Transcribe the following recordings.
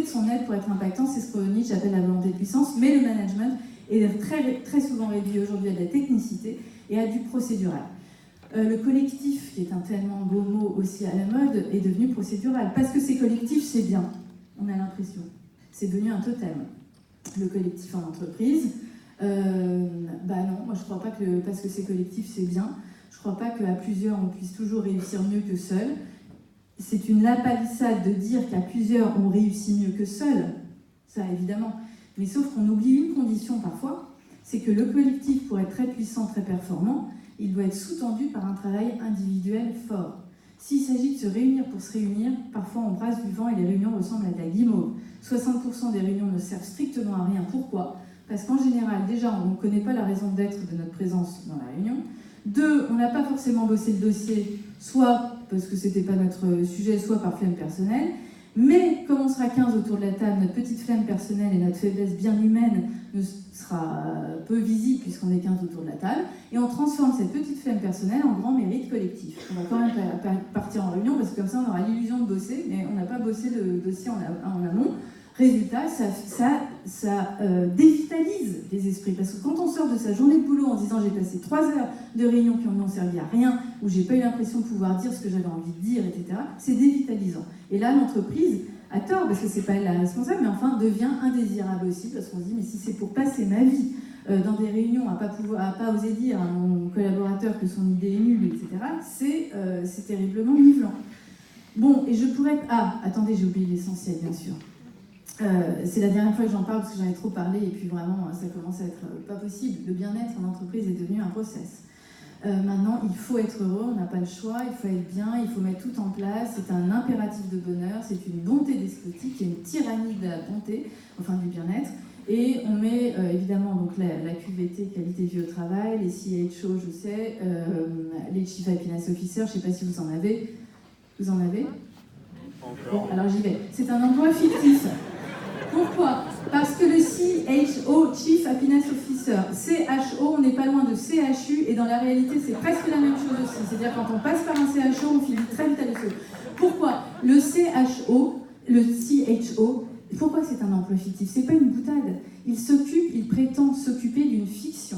sont nets pour être impactants, c'est ce que Nietzsche appelle la volonté de puissance, mais le management est très souvent réduit aujourd'hui à de la technicité et à du procédural. Le collectif, qui est un tellement beau mot aussi à la mode, est devenu procédural. Parce que c'est collectif, c'est bien, on a l'impression. C'est devenu un totem. Le collectif en entreprise, non, moi je ne crois pas que parce que c'est collectif, c'est bien. Je ne crois pas qu'à plusieurs, on puisse toujours réussir mieux que seul. C'est une lapalissade de dire qu'à plusieurs, on réussit mieux que seul. Ça, évidemment. Mais sauf qu'on oublie une condition parfois, c'est que le collectif, pour être très puissant, très performant, il doit être sous-tendu par un travail individuel fort. S'il s'agit de se réunir pour se réunir, parfois on brasse du vent et les réunions ressemblent à de la guimauve. 60% des réunions ne servent strictement à rien. Pourquoi ? Parce qu'en général, déjà, on ne connaît pas la raison d'être de notre présence dans la réunion. 2, on n'a pas forcément bossé le dossier, soit parce que c'était pas notre sujet, soit par flemme personnelle. Mais comme on sera 15 autour de la table, notre petite flemme personnelle et notre faiblesse bien humaine ne sera peu visible puisqu'on est 15 autour de la table. Et on transforme cette petite flemme personnelle en grand mérite collectif. On va quand même partir en réunion parce que comme ça on aura l'illusion de bosser, mais on n'a pas bossé le dossier en amont. Résultat, ça dévitalise les esprits. Parce que quand on sort de sa journée de boulot en disant j'ai passé 3 heures de réunion qui n'ont servi à rien, où j'ai pas eu l'impression de pouvoir dire ce que j'avais envie de dire, etc., c'est dévitalisant. Et là, l'entreprise a tort, parce que c'est pas elle la responsable, mais enfin devient indésirable aussi, parce qu'on se dit mais si c'est pour passer ma vie dans des réunions à pas oser dire à mon collaborateur que son idée est nulle, etc., c'est terriblement nivelant. Bon, et je pourrais... Ah, attendez, j'ai oublié l'essentiel, bien sûr. C'est la dernière fois que j'en parle parce que j'en ai trop parlé et puis vraiment ça commence à être pas possible. Le bien-être en entreprise est devenu un process. Maintenant, il faut être heureux, on n'a pas le choix, il faut être bien, il faut mettre tout en place. C'est un impératif de bonheur, c'est une bonté despotique, une tyrannie de la bonté, enfin du bien-être. Et on met évidemment donc la QVT, qualité de vie au travail, les CHO, je sais, les Chief Happiness Officer, je ne sais pas si vous en avez. Vous en avez ? Bon, alors j'y vais. C'est un emploi fictif. Pourquoi ? Parce que le CHO, Chief Happiness Officer, CHO, on n'est pas loin de CHU, et dans la réalité, c'est presque la même chose aussi. C'est-à-dire quand on passe par un CHO, on finit très vite à l'ESO. Pourquoi ? Le CHO, le CHO, pourquoi c'est un emploi fictif ? C'est pas une boutade. Il prétend s'occuper d'une fiction.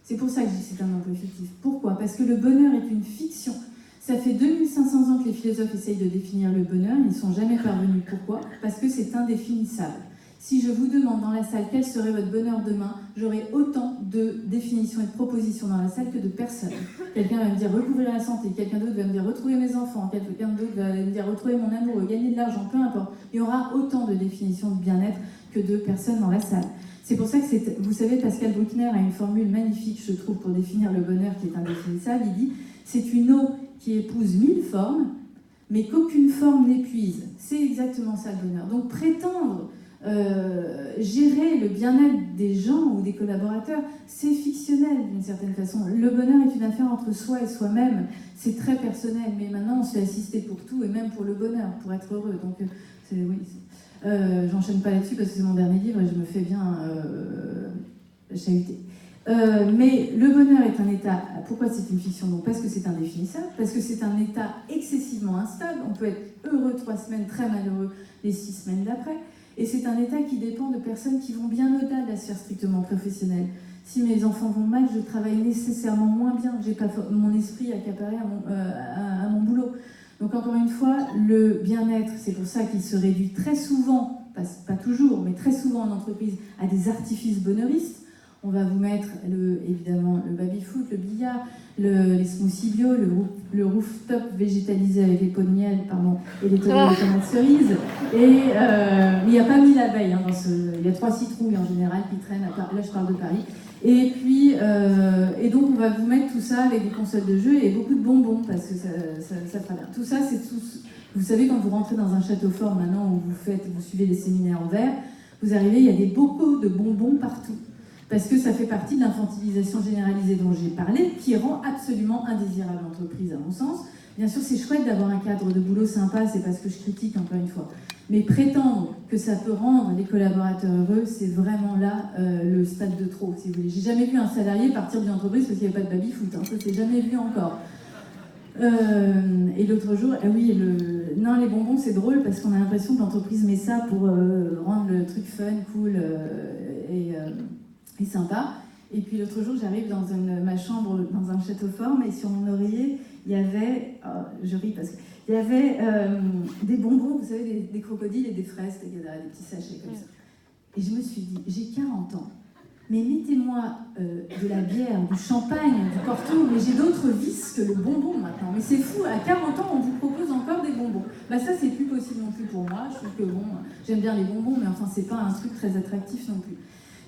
C'est pour ça que je dis que c'est un emploi fictif. Pourquoi ? Parce que le bonheur est une fiction. Ça fait 2500 ans que les philosophes essayent de définir le bonheur, ils n'y sont jamais parvenus. Pourquoi ? Parce que c'est indéfinissable. Si je vous demande dans la salle quel serait votre bonheur demain, j'aurai autant de définitions et de propositions dans la salle que de personnes. Quelqu'un va me dire recouvrir la santé, quelqu'un d'autre va me dire retrouver mes enfants, quelqu'un d'autre va me dire retrouver mon amour, gagner de l'argent, peu importe. Il y aura autant de définitions de bien-être que de personnes dans la salle. C'est pour ça que vous savez, Pascal Bruckner a une formule magnifique, je trouve, pour définir le bonheur qui est indéfinissable. Il dit « c'est une eau qui épouse 1000 formes, mais qu'aucune forme n'épuise. » C'est exactement ça le bonheur. Donc prétendre gérer le bien-être des gens ou des collaborateurs, c'est fictionnel d'une certaine façon. Le bonheur est une affaire entre soi et soi-même. C'est très personnel, mais maintenant on se fait assister pour tout et même pour le bonheur, pour être heureux. Donc j'enchaîne pas là-dessus parce que c'est mon dernier livre et je me fais bien chahuter. Mais le bonheur est un état. Pourquoi c'est une fiction ? Donc parce que c'est indéfinissable, parce que c'est un état excessivement instable. On peut être heureux 3 semaines, très malheureux les 6 semaines d'après. Et c'est un état qui dépend de personnes qui vont bien au-delà de la sphère strictement professionnelle. Si mes enfants vont mal, je travaille nécessairement moins bien. J'ai pas mon esprit accaparé à mon boulot. Donc encore une fois, le bien-être, c'est pour ça qu'il se réduit très souvent, pas toujours, mais très souvent en entreprise, à des artifices bonheuristes. On va vous mettre évidemment le baby-foot, le billard, les smoothies bio, le rooftop végétalisé avec les pots de miel, et les tomates cerises. Et il n'y a pas mis l'abeille, il y a 3 citrouilles en général qui traînent, là je parle de Paris. Et puis, donc on va vous mettre tout ça avec des consoles de jeux et beaucoup de bonbons, parce que ça fera bien. Tout ça, c'est tout. Vous savez, quand vous rentrez dans un château fort maintenant, où vous suivez les séminaires en verre, vous arrivez, il y a des bocaux de bonbons partout. Parce que ça fait partie de l'infantilisation généralisée dont j'ai parlé, qui rend absolument indésirable l'entreprise, à mon sens. Bien sûr, c'est chouette d'avoir un cadre de boulot sympa, c'est pas ce que je critique, encore une fois. Mais prétendre que ça peut rendre les collaborateurs heureux, c'est vraiment là le stade de trop, si vous voulez. J'ai jamais vu un salarié partir d'une entreprise parce qu'il n'y avait pas de baby-foot, ça s'est jamais vu encore. Et l'autre jour, non, les bonbons, c'est drôle parce qu'on a l'impression que l'entreprise met ça pour rendre le truc fun, cool et sympa. Et puis l'autre jour, j'arrive dans ma chambre, dans un château fort, et sur mon oreiller, il y avait, je ris parce qu'il y avait des bonbons, vous savez, des crocodiles et des fraises, des petits sachets comme ça. Et je me suis dit, j'ai 40 ans, mais mettez-moi de la bière, du champagne, du Porto, mais j'ai d'autres vices que le bonbon maintenant. Mais c'est fou, à 40 ans, on vous propose encore des bonbons. Bah ça, c'est plus possible non plus pour moi. Je trouve que bon, j'aime bien les bonbons, mais enfin, c'est pas un truc très attractif non plus.